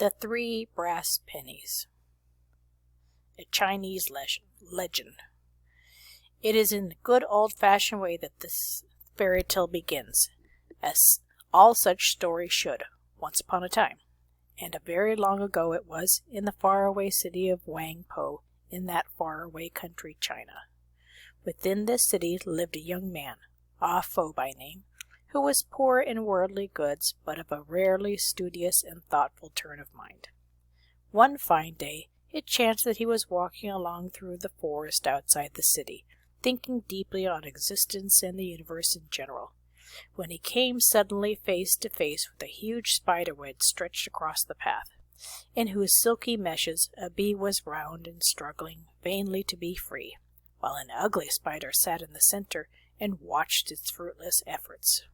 The Three Brass Pennies. A Chinese legend. It is in the good old-fashioned way that this fairy tale begins, as all such stories should, once upon a time. And a very long ago it was, in the faraway city of Wangpo, in that faraway country China. Within this city lived a young man, Ah Fo by name, who was poor in worldly goods, but of a rarely studious and thoughtful turn of mind. One fine day it chanced that he was walking along through the forest outside the city, thinking deeply on existence and the universe in general, when he came suddenly face to face with a huge spider web stretched across the path, in whose silky meshes a bee was round and struggling vainly to be free, while an ugly spider sat in the center and watched its fruitless efforts.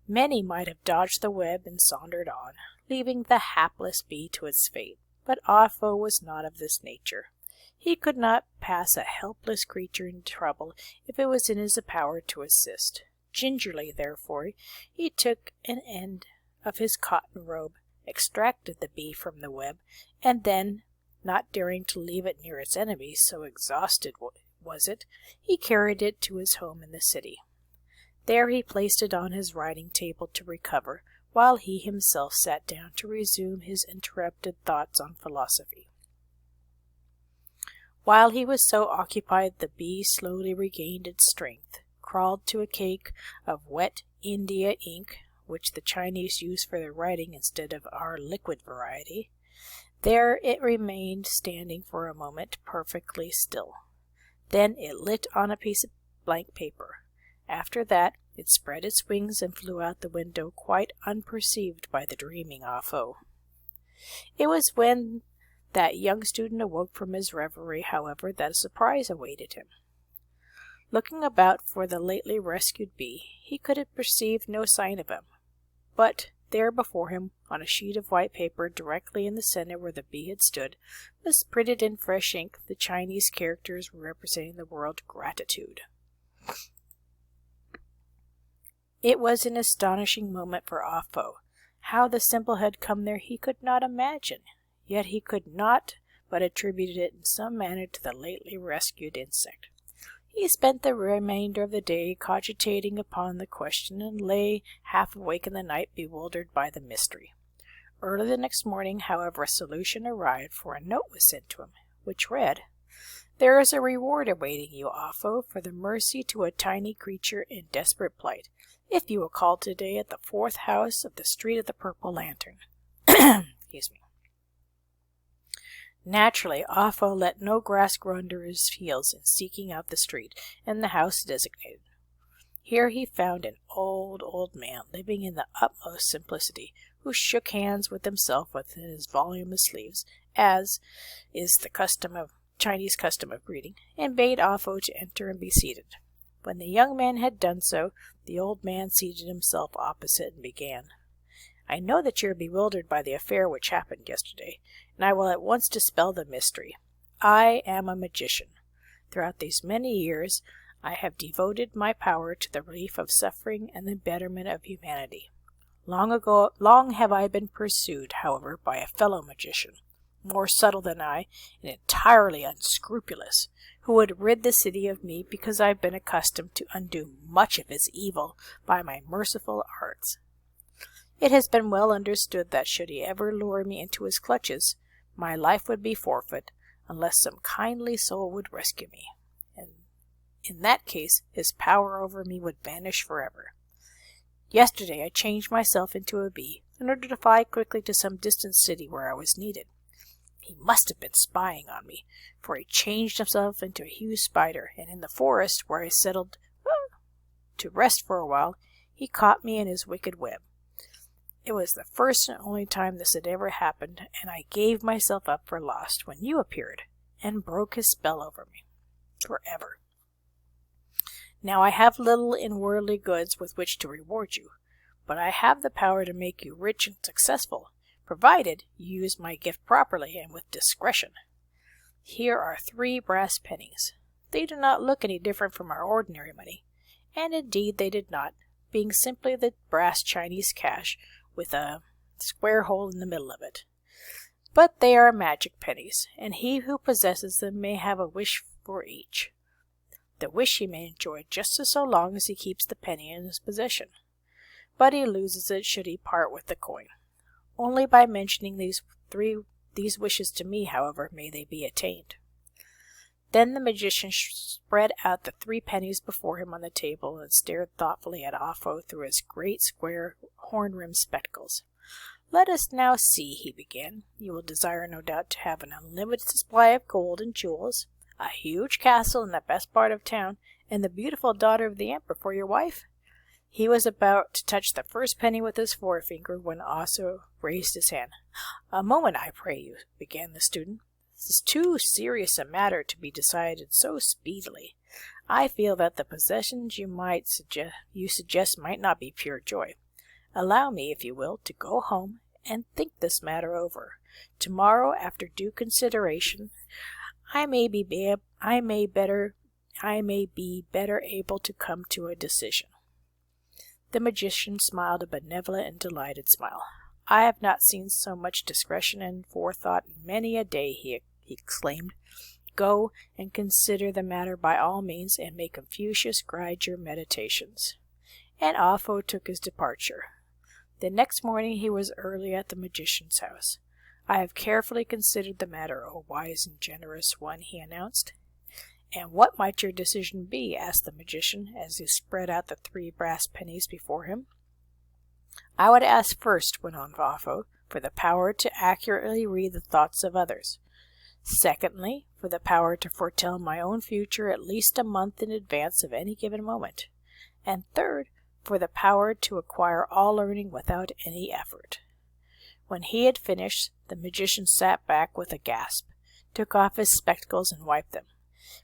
Many might have dodged the web and sauntered on, leaving the hapless bee to its fate, but Ah Fo was not of this nature. He could not pass a helpless creature in trouble if it was in his power to assist. Gingerly, therefore, he took an end of his cotton robe, extracted the bee from the web, and then, not daring to leave it near its enemy, so exhausted was it, he carried it to his home in the city. There he placed it on his writing table to recover, while he himself sat down to resume his interrupted thoughts on philosophy. While he was so occupied, the bee slowly regained its strength, crawled to a cake of wet India ink, which the Chinese use for their writing instead of our liquid variety. There it remained standing for a moment perfectly still. Then it lit on a piece of blank paper. After that, it spread its wings and flew out the window quite unperceived by the dreaming Ah Fo. It was when that young student awoke from his reverie, however, that a surprise awaited him. Looking about for the lately rescued bee, he could have perceived no sign of him, but there before him, on a sheet of white paper directly in the center where the bee had stood, was printed in fresh ink the Chinese characters representing the word gratitude. It was an astonishing moment for Ah Fo. How the symbol had come there he could not imagine, yet he could not but attribute it in some manner to the lately rescued insect. He spent the remainder of the day cogitating upon the question, and lay half awake in the night, bewildered by the mystery. Early the next morning, however, a solution arrived, for a note was sent to him, which read, "There is a reward awaiting you, Ah Fo, for the mercy to a tiny creature in desperate plight, if you will call today at the 4th house of the Street of the Purple Lantern." Excuse me. Naturally, Ah Fo let no grass grow under his heels in seeking out the street and the house designated. Here he found an old man living in the utmost simplicity, who shook hands with himself within his voluminous sleeves, as is the Chinese custom of greeting, and bade Ah Fo to enter and be seated. When the young man had done so, the old man seated himself opposite and began, "I know that you are bewildered by the affair which happened yesterday, and I will at once dispel the mystery. I am a magician. Throughout these many years, I have devoted my power to the relief of suffering and the betterment of humanity. Long have I been pursued, however, by a fellow magician, more subtle than I, and entirely unscrupulous, who would rid the city of me because I have been accustomed to undo much of its evil by my merciful arts. It has been well understood that should he ever lure me into his clutches, my life would be forfeit, unless some kindly soul would rescue me, and in that case his power over me would vanish forever. Yesterday I changed myself into a bee, in order to fly quickly to some distant city where I was needed. He must have been spying on me, for he changed himself into a huge spider, and in the forest, where I settled to rest for a while, he caught me in his wicked web. It was the first and only time this had ever happened, and I gave myself up for lost when you appeared, and broke his spell over me forever. Now I have little in worldly goods with which to reward you, but I have the power to make you rich and successful, provided you use my gift properly and with discretion. Here are 3 brass pennies. They do not look any different from our ordinary money, and indeed they did not, being simply the brass Chinese cash, with a square hole in the middle of it. But they are magic pennies, and he who possesses them may have a wish for each. The wish he may enjoy just so long as he keeps the penny in his possession, but he loses it should he part with the coin. Only by mentioning these wishes to me, however, may they be attained. Then the magician spread out the 3 pennies before him on the table and stared thoughtfully at Offo through his great square horn-rimmed spectacles. "Let us now see," he began. "You will desire, no doubt, to have an unlimited supply of gold and jewels, a huge castle in the best part of town, and the beautiful daughter of the emperor for your wife?" He was about to touch the first penny with his forefinger when Offo raised his hand. "A moment, I pray you," began the student. "This is too serious a matter to be decided so speedily. I feel that the possessions you suggest might not be pure joy. Allow me, if you will, to go home and think this matter over. Tomorrow, after due consideration, I may be better able to come to a decision." The magician smiled a benevolent and delighted smile. "I have not seen so much discretion and forethought in many a day," he exclaimed. "Go and consider the matter by all means, and may Confucius guide your meditations." And Offo took his departure. The next morning he was early at the magician's house. "I have carefully considered the matter, O wise and generous one," he announced. "And what might your decision be?" asked the magician, as he spread out the 3 brass pennies before him. "I would ask first," went on Offo, "for the power to accurately read the thoughts of others. Secondly, for the power to foretell my own future at least a month in advance of any given moment. And third, for the power to acquire all learning without any effort." When he had finished, the magician sat back with a gasp, took off his spectacles and wiped them,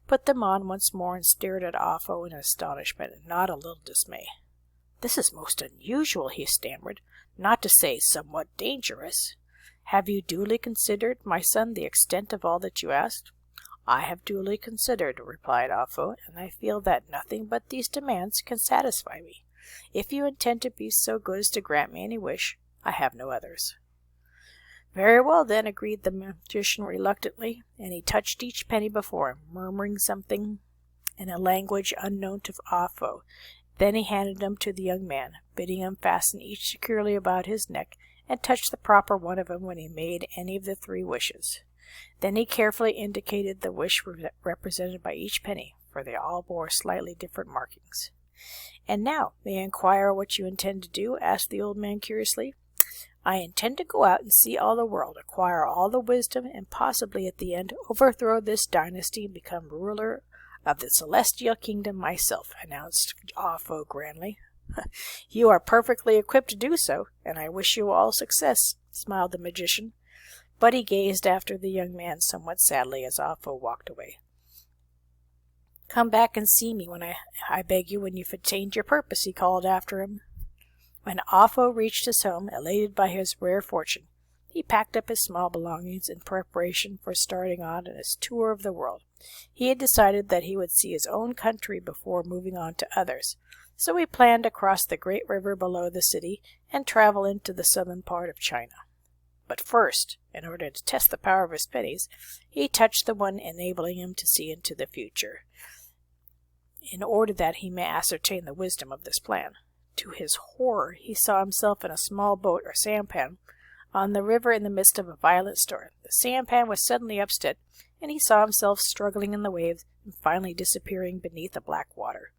put them on once more, and stared at Offo in astonishment and not a little dismay. "This is most unusual," he stammered, "not to say somewhat dangerous. Have you duly considered, my son, the extent of all that you asked?" "I have duly considered," replied Offo, "and I feel that nothing but these demands can satisfy me. If you intend to be so good as to grant me any wish, I have no others." "Very well, then," agreed the magician reluctantly, and he touched each penny before him, murmuring something in a language unknown to Offo. Then he handed them to the young man, bidding him fasten each securely about his neck, and touch the proper one of them when he made any of the 3 wishes. Then he carefully indicated the wish represented by each penny, for they all bore slightly different markings. "And now, may I inquire what you intend to do?" asked the old man curiously. "I intend to go out and see all the world, acquire all the wisdom, and possibly at the end overthrow this dynasty and become ruler of the celestial kingdom myself," announced Offo grandly. "You are perfectly equipped to do so, and I wish you all success," smiled the magician. But he gazed after the young man somewhat sadly as Offo walked away. "Come back and see me when I beg you, when you've attained your purpose," he called after him. When Offo reached his home, elated by his rare fortune, he packed up his small belongings in preparation for starting on his tour of the world. He had decided that he would see his own country before moving on to others, so he planned to cross the great river below the city and travel into the southern part of China. But first, in order to test the power of his pennies, he touched the one enabling him to see into the future, in order that he may ascertain the wisdom of this plan. To his horror, he saw himself in a small boat or sampan on the river in the midst of a violent storm. The sampan was suddenly upset, and he saw himself struggling in the waves and finally disappearing beneath the black water.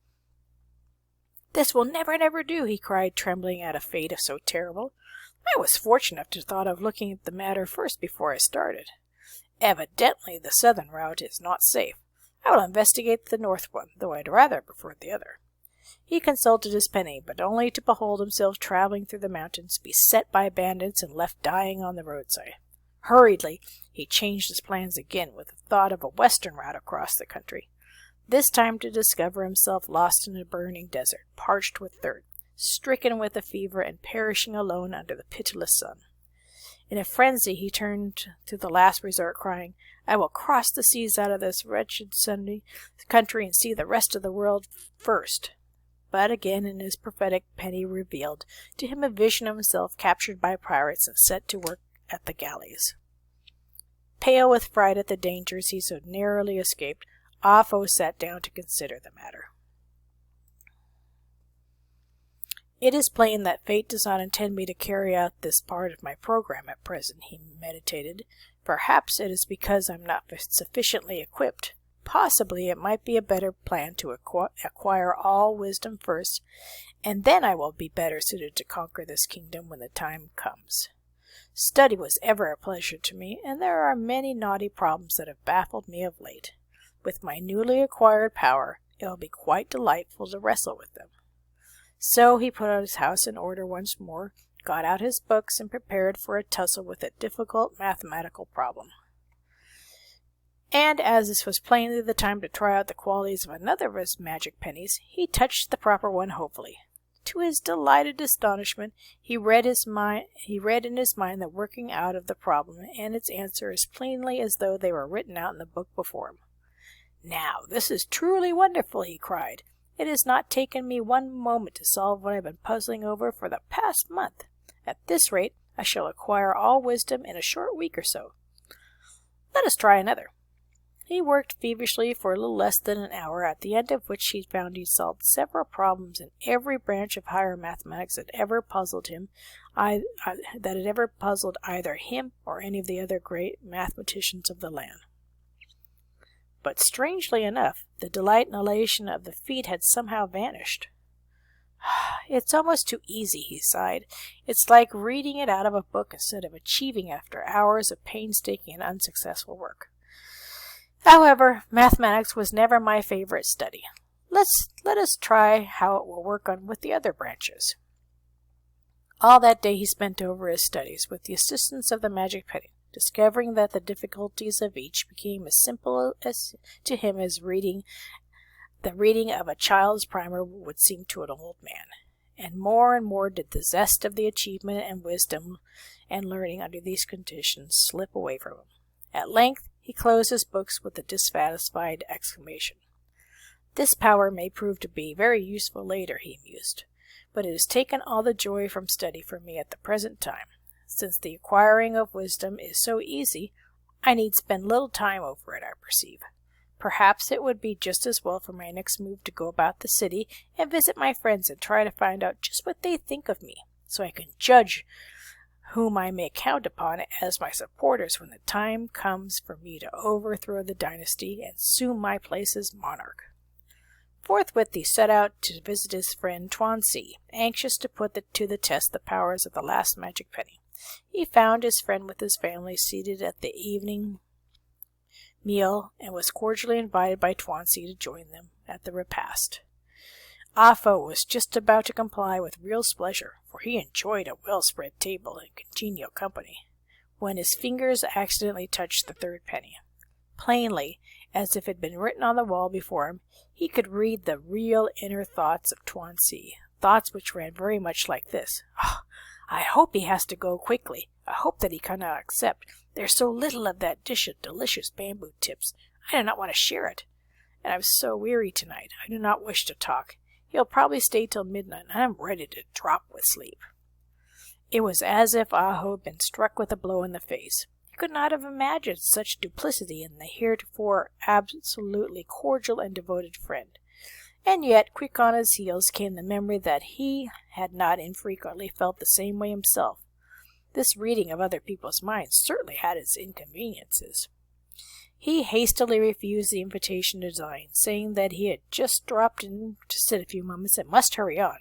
"This will never do," he cried, trembling at a fate so terrible. "I was fortunate enough to have thought of looking at the matter first before I started. Evidently the southern route is not safe. I will investigate the north one, though I'd rather prefer the other." He consulted his penny, but only to behold himself traveling through the mountains, beset by bandits, and left dying on the roadside. Hurriedly, he changed his plans again with the thought of a western route across the country, this time to discover himself lost in a burning desert, parched with thirst, stricken with a fever, and perishing alone under the pitiless sun. In a frenzy, he turned to the last resort, crying, "I will cross the seas out of this wretched country and see the rest of the world first." But again in his prophetic penny revealed to him a vision of himself captured by pirates and set to work at the galleys. Pale with fright at the dangers he so narrowly escaped, Ah Fo sat down to consider the matter. It is plain that fate does not intend me to carry out this part of my program at present, he meditated. Perhaps it is because I'm not sufficiently equipped. Possibly it might be a better plan to acquire all wisdom first, and then I will be better suited to conquer this kingdom when the time comes. Study was ever a pleasure to me, and there are many knotty problems that have baffled me of late. With my newly acquired power, it will be quite delightful to wrestle with them. So he put his house in order once more, got out his books, and prepared for a tussle with a difficult mathematical problem. And as this was plainly the time to try out the qualities of another of his magic pennies, he touched the proper one hopefully. To his delighted astonishment, he read in his mind the working out of the problem and its answer as plainly as though they were written out in the book before him. "Now, this is truly wonderful," he cried. "It has not taken me one moment to solve what I have been puzzling over for the past month. At this rate, I shall acquire all wisdom in a short week or so. Let us try another." He worked feverishly for a little less than an hour, at the end of which he found he solved several problems in every branch of higher mathematics that had ever puzzled either him or any of the other great mathematicians of the land. But strangely enough, the delight and elation of the feat had somehow vanished. "It's almost too easy," he sighed. "It's like reading it out of a book instead of achieving after hours of painstaking and unsuccessful work. However, mathematics was never my favorite study. Let us try how it will work on with the other branches." All that day he spent over his studies, with the assistance of the magic penny, discovering that the difficulties of each became as simple to him as the reading of a child's primer would seem to an old man. And more did the zest of the achievement and wisdom and learning under these conditions slip away from him. At length he closed his books with a dissatisfied exclamation. "This power may prove to be very useful later," he mused, "but it has taken all the joy from study from me at the present time. Since the acquiring of wisdom is so easy, I need spend little time over it, I perceive. Perhaps it would be just as well for my next move to go about the city and visit my friends and try to find out just what they think of me, so I can judge whom I may count upon as my supporters when the time comes for me to overthrow the dynasty and assume my place as monarch." Forthwith he set out to visit his friend Tuan Ce, anxious to put to the test the powers of the last magic penny. He found his friend with his family seated at the evening meal and was cordially invited by Tuan Ce to join them at the repast. Ah Fo was just about to comply with real pleasure, for he enjoyed a well-spread table and congenial company, when his fingers accidentally touched the third penny. Plainly, as if it had been written on the wall before him, he could read the real inner thoughts of Tuan Ce, thoughts which ran very much like this: "I hope he has to go quickly. I hope that he cannot accept. There's so little of that dish of delicious bamboo tips. I do not want to share it. And I'm so weary tonight. I do not wish to talk. He'll probably stay till midnight, and I'm ready to drop with sleep." It was as if Ah Fo had been struck with a blow in the face. He could not have imagined such duplicity in the heretofore absolutely cordial and devoted friend. And yet, quick on his heels came the memory that he had not infrequently felt the same way himself. This reading of other people's minds certainly had its inconveniences. He hastily refused the invitation to dine, saying that he had just dropped in to sit a few moments and must hurry on.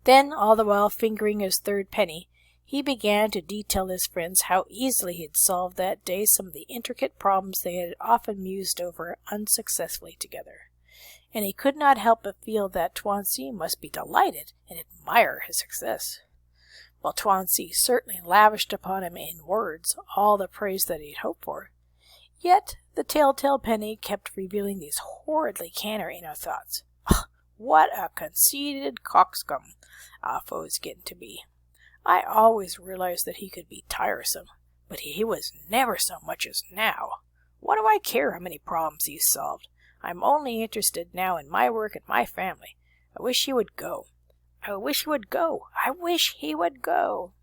Then, all the while fingering his third penny, he began to detail his friends how easily he had solved that day some of the intricate problems they had often mused over unsuccessfully together. And he could not help but feel that Tuan Ce must be delighted and admire his success. While Tuan Ce certainly lavished upon him in words all the praise that he had hoped for, yet the telltale penny kept revealing these horridly canner inner thoughts. "What a conceited coxcomb Ah Fo is getting to be. I always realized that he could be tiresome, but he was never so much as now. What do I care how many problems he's solved? I'm only interested now in my work and my family. I wish he would go. I wish he would go. I wish he would go.